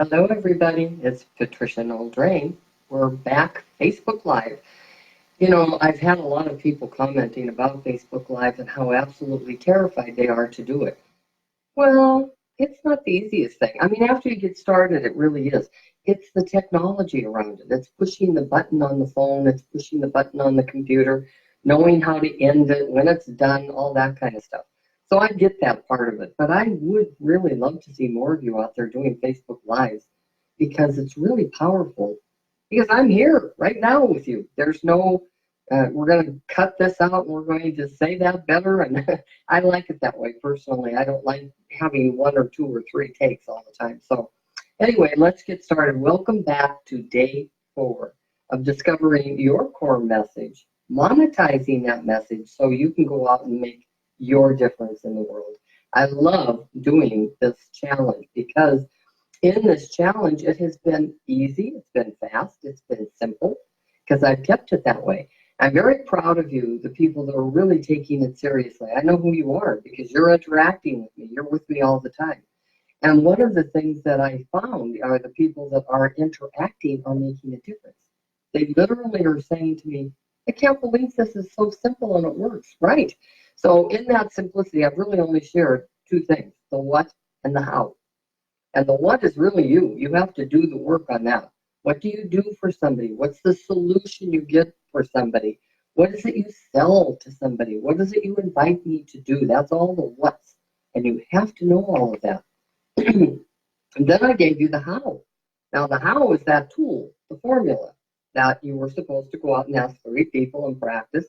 Hello, everybody. It's Patricia Noel-Drain. We're back Facebook Live. I've had a lot of people commenting about Facebook Live and how absolutely terrified they are to do it. Well, it's not the easiest thing. I mean, after you get started, it really is. It's the technology around it. It's pushing the button on the phone, it's pushing the button on the computer, knowing how to end it, when it's done, all that kind of stuff. So I get that part of it, but I would really love to see more of you out there doing Facebook Lives because it's really powerful. Because I'm here right now with you. There's no, we're going to cut this out and we're going to say that better. And I like it that way personally. I don't like having one or two or three takes all the time. So anyway, let's get started. Welcome back to day 4 of discovering your core message, monetizing that message so you can go out and make your difference in the world. I love doing this challenge because in this challenge, it has been easy, it's been fast, it's been simple, because I've kept it that way. I'm very proud of you, the people that are really taking it seriously. I know who you are because you're interacting with me. You're with me all the time. And one of the things that I found are the people that are interacting are making a difference. They literally are saying to me, I can't believe this is so simple and it works. Right. So in that simplicity, I've really only shared 2 things, the what and the how. And the what is really you. You have to do the work on that. What do you do for somebody? What's the solution you get for somebody? What is it you sell to somebody? What is it you invite me to do? That's all the what's. And you have to know all of that. And then I gave you the how. Now the how is that tool, the formula that you were supposed to go out and ask 3 people and practice.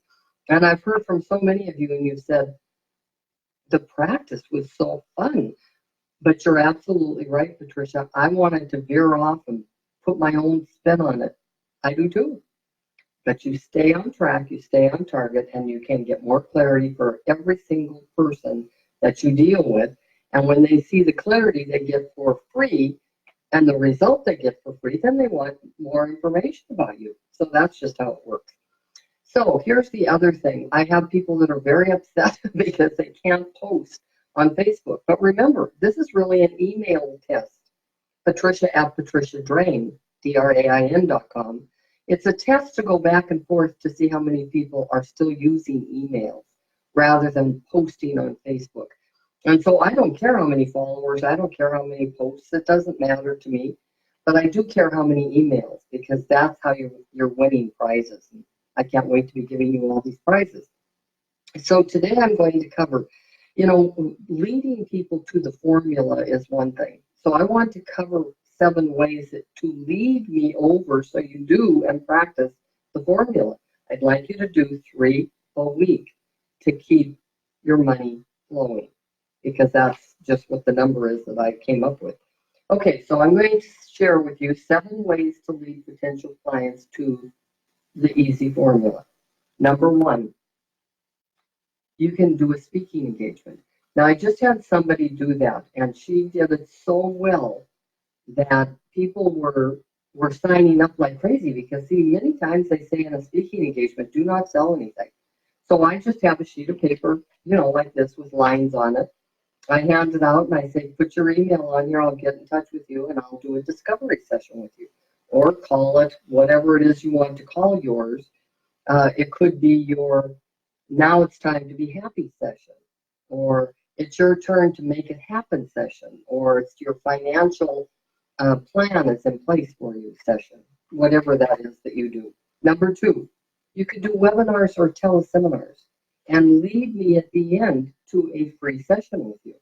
And I've heard from so many of you and you've said, the practice was so fun. But you're absolutely right, Patricia. I wanted to veer off and put my own spin on it. I do too. But you stay on track, you stay on target, and you can get more clarity for every single person that you deal with. And when they see the clarity they get for free and the result they get for free, then they want more information about you. So that's just how it works. So here's the other thing. I have people that are very upset because they can't post on Facebook. But remember, this is really an email test. Patricia at patriciadrain, DRAIN.com. It's a test to go back and forth to see how many people are still using emails rather than posting on Facebook. And so I don't care how many followers, I don't care how many posts, it doesn't matter to me. But I do care how many emails because that's how you're winning prizes. And I can't wait to be giving you all these prizes. So today I'm going to cover leading people to the formula is one thing. So I want to cover 7 ways to lead me over so you do and practice the formula. I'd like you to do 3 a week to keep your money flowing because that's just what the number is that I came up with. Okay, so I'm going to share with you 7 ways to lead potential clients to the easy formula. Number 1, you can do a speaking engagement. Now, I just had somebody do that, and she did it so well that people were signing up like crazy because, see, many times they say in a speaking engagement, do not sell anything. So I just have a sheet of paper, like this with lines on it. I hand it out and I say, put your email on here, I'll get in touch with you and I'll do a discovery session with you. Or call it whatever it is you want to call yours. It could be your now it's time to be happy session, or it's your turn to make it happen session, or it's your financial plan is in place for you session, whatever that is that you do. Number 2, you could do webinars or teleseminars and lead me at the end to a free session with you.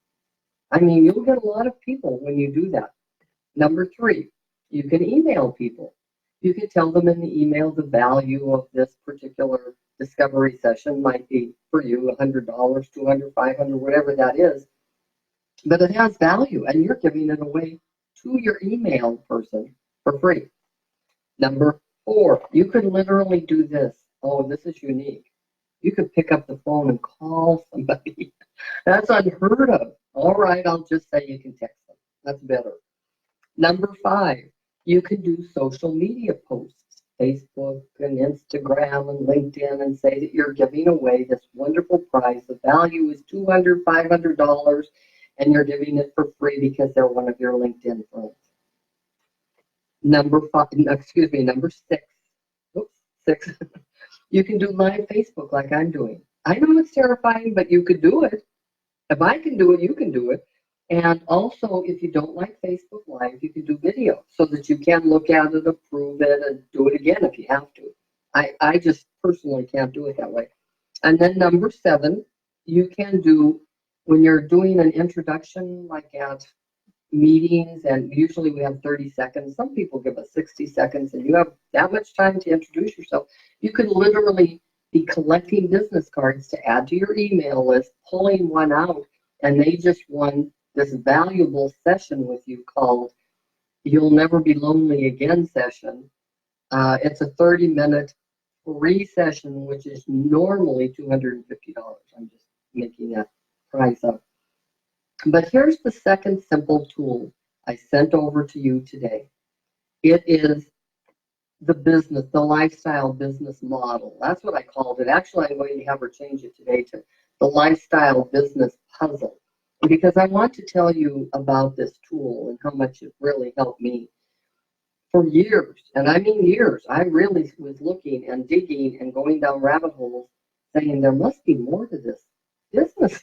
I mean, you'll get a lot of people when you do that. Number 3, you can email people. You can tell them in the email the value of this particular discovery session might be for you $100, $200, $500, whatever that is. But it has value, and you're giving it away to your email person for free. Number 4, you could literally do this. Oh, this is unique. You could pick up the phone and call somebody. That's unheard of. All right, I'll just say you can text them. That's better. Number 5, you can do social media posts, Facebook and Instagram and LinkedIn, and say that you're giving away this wonderful prize. The value is $200, $500, and you're giving it for free because they're one of your LinkedIn friends. Number five, excuse me, number six. Oops, six. You can do live Facebook like I'm doing. I know it's terrifying, but you could do it. If I can do it, you can do it. And also, if you don't like Facebook Live, you can do video so that you can look at it, approve it, and do it again if you have to. I just personally can't do it that way. And then number seven, you can do, when you're doing an introduction like at meetings, and usually we have 30 seconds. Some people give us 60 seconds, and you have that much time to introduce yourself. You could literally be collecting business cards to add to your email list, pulling one out, and they just won this valuable session with you called You'll Never Be Lonely Again session. It's a 30-minute free session, which is normally $250. I'm just making that price up. But here's the second simple tool I sent over to you today. It is the business, the lifestyle business model. That's what I called it. Actually, I'm going to have her change it today to the lifestyle business puzzle, because I want to tell you about this tool and how much it really helped me for years. And I mean years. I really was looking and digging and going down rabbit holes saying there must be more to this business.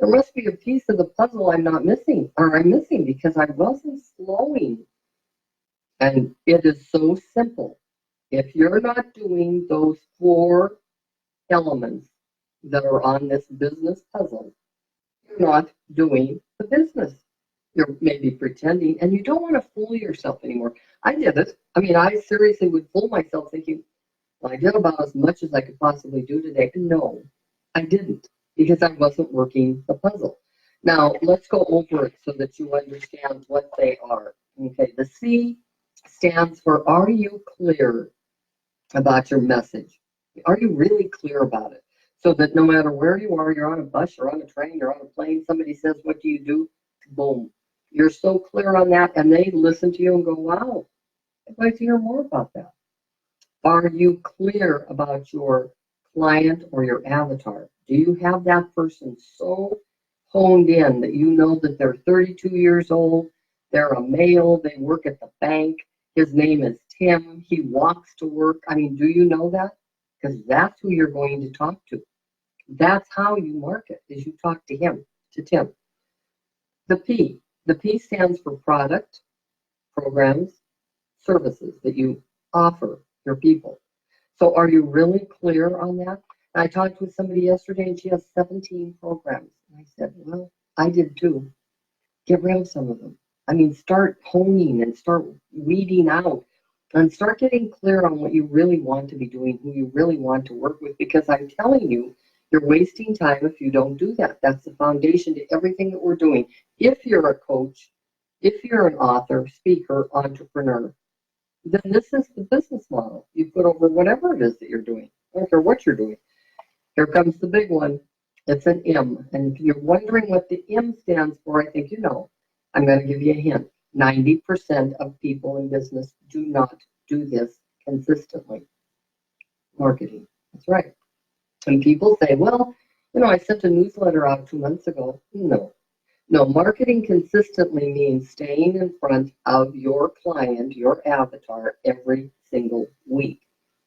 There must be a piece of the puzzle I'm not missing, or I'm missing because I wasn't slowing. And it is so simple. If you're not doing those 4 elements that are on this business puzzle, you're not doing the business. You're maybe pretending, and you don't want to fool yourself anymore. I did it. I mean, I seriously would fool myself thinking, well, I did about as much as I could possibly do today. No, I didn't, because I wasn't working the puzzle. Now, let's go over it so that you understand what they are. Okay, the C stands for, are you clear about your message? Are you really clear about it? So that no matter where you are, you're on a bus, you're on a train, you're on a plane, somebody says, what do you do? Boom. You're so clear on that, and they listen to you and go, wow, I'd like to hear more about that. Are you clear about your client or your avatar? Do you have that person so honed in that you know that they're 32 years old, they're a male, they work at the bank, his name is Tim, he walks to work? I mean, do you know that? Because that's who you're going to talk to. That's how you market, is you talk to him, to Tim. The P stands for product, programs, services that you offer your people. So are you really clear on that? I talked with somebody yesterday and she has 17 programs. And I said, well, I did too. Get rid of some of them. I mean, start honing and start weeding out and start getting clear on what you really want to be doing, who you really want to work with, because I'm telling you, you're wasting time if you don't do that. That's the foundation to everything that we're doing. If you're a coach, if you're an author, speaker, entrepreneur, then this is the business model you put over whatever it is that you're doing. I don't care what you're doing. Here comes the big one. It's an M. And if you're wondering what the M stands for, I think you know. I'm going to give you a hint. 90% of people in business do not do this consistently. Marketing. That's right. And people say, well, you know, I sent a newsletter out 2 months ago. No, marketing consistently means staying in front of your client, your avatar, every single week.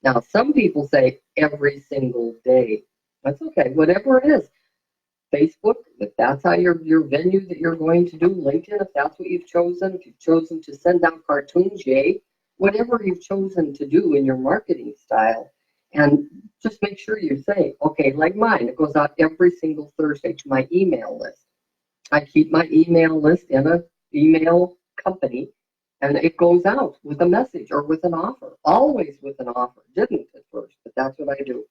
Now, some people say every single day. That's okay, whatever it is. Facebook, if that's how your venue that you're going to do, LinkedIn, if that's what you've chosen, if you've chosen to send out cartoons, yay, whatever you've chosen to do in your marketing style. And just make sure you say, okay, like mine, it goes out every single Thursday to my email list. I keep my email list in an email company, and it goes out with a message or with an offer, always with an offer. Didn't at first, but that's what I do.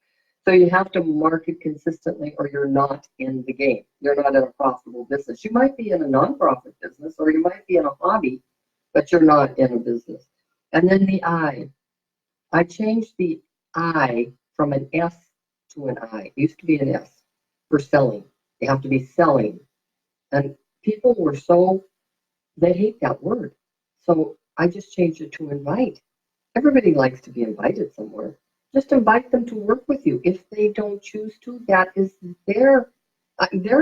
So you have to market consistently or you're not in the game. You're not in a profitable business. You might be in a nonprofit business or you might be in a hobby, but you're not in a business. And then the I. I changed the I from an S to an I. It used to be an S for selling. You have to be selling. And people were they hate that word. So I just changed it to invite. Everybody likes to be invited somewhere. Just invite them to work with you. If they don't choose to, that is their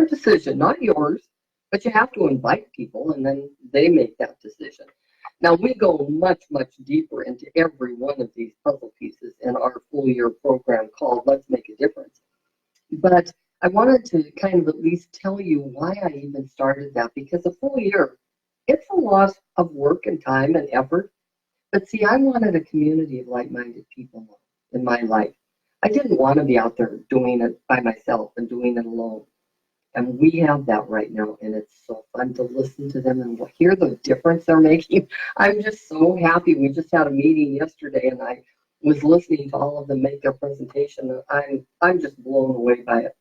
decision, not yours. But you have to invite people, and then they make that decision. Now, we go much, much deeper into every one of these puzzle pieces in our full year program called Let's Make a Difference. But I wanted to kind of at least tell you why I even started that, because a full year, it's a lot of work and time and effort. But see, I wanted a community of like-minded people in my life. I didn't want to be out there doing it by myself and doing it alone. And we have that right now, and it's so fun to listen to them and hear the difference they're making. I'm just so happy. We just had a meeting yesterday, and I was listening to all of them make their presentation. And I'm just blown away by it.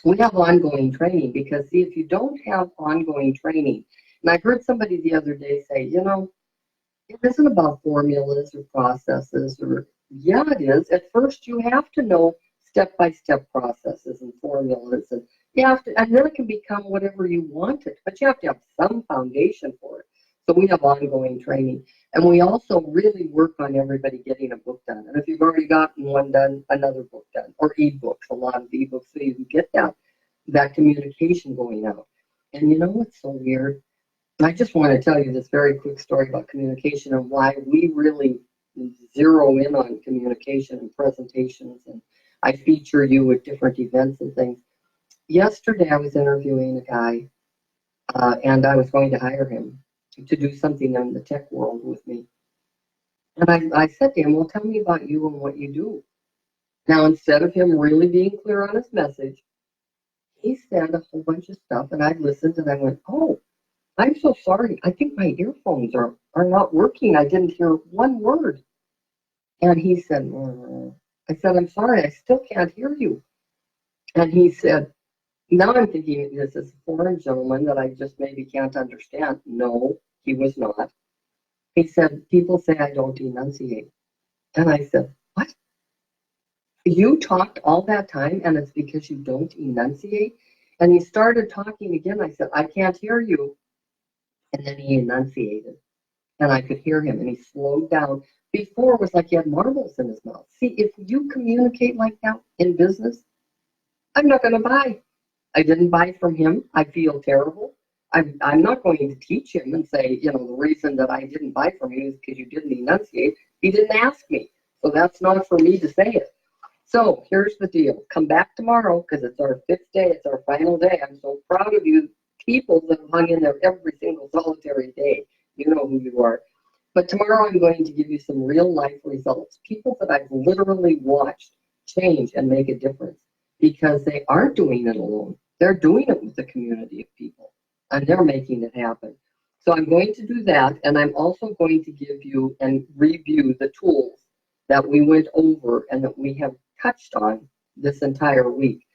We have ongoing training because, see, if you don't have ongoing training, and I heard somebody the other day say, it isn't about formulas or processes or, yeah, it is. At first, you have to know step-by-step processes and formulas, and you have to, and then it can become whatever you want it, but you have to have some foundation for it. So we have ongoing training, and we also really work on everybody getting a book done. And if you've already gotten one done, another book done, or ebooks, a lot of ebooks, so you can get that communication going out. And what's so weird? I just want to tell you this very quick story about communication and why we really zero in on communication and presentations, and I feature you at different events and things. Yesterday, I was interviewing a guy, and I was going to hire him to do something in the tech world with me. And I said to him, well, tell me about you and what you do. Now, instead of him really being clear on his message, he said a whole bunch of stuff, and I listened, and I went, oh, I'm so sorry. I think my earphones are not working. I didn't hear one word. And he said, I said, I'm sorry, I still can't hear you. And he said, now I'm thinking this is a foreign gentleman that I just maybe can't understand. No, he was not. He said, people say I don't enunciate. And I said, what? You talked all that time and it's because you don't enunciate? And he started talking again. I said, I can't hear you. And then he enunciated. And I could hear him, and he slowed down. Before, it was like he had marbles in his mouth. See, if you communicate like that in business, I'm not going to buy. I didn't buy from him. I feel terrible. I'm not going to teach him and say, the reason that I didn't buy from you is because you didn't enunciate. He didn't ask me. So that's not for me to say it. So here's the deal. Come back tomorrow because it's our 5th day. It's our final day. I'm so proud of you people that have hung in there every single solitary day. You know who you are. But tomorrow I'm going to give you some real life results. People that I've literally watched change and make a difference because they aren't doing it alone. They're doing it with a community of people and they're making it happen. So I'm going to do that, and I'm also going to give you and review the tools that we went over and that we have touched on this entire week.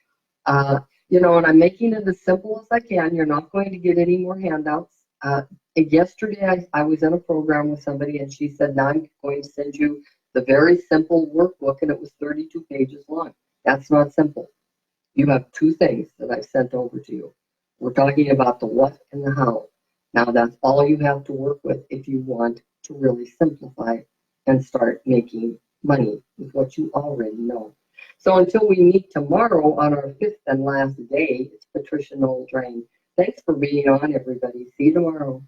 And I'm making it as simple as I can. You're not going to get any more handouts. Yesterday, I was in a program with somebody, and she said, now I'm going to send you the very simple workbook, and it was 32 pages long. That's not simple. You have 2 things that I've sent over to you. We're talking about the what and the how. Now, that's all you have to work with if you want to really simplify and start making money with what you already know. So until we meet tomorrow on our 5th and last day, it's Patricia Noel Drain. Thanks for being on, everybody. See you tomorrow.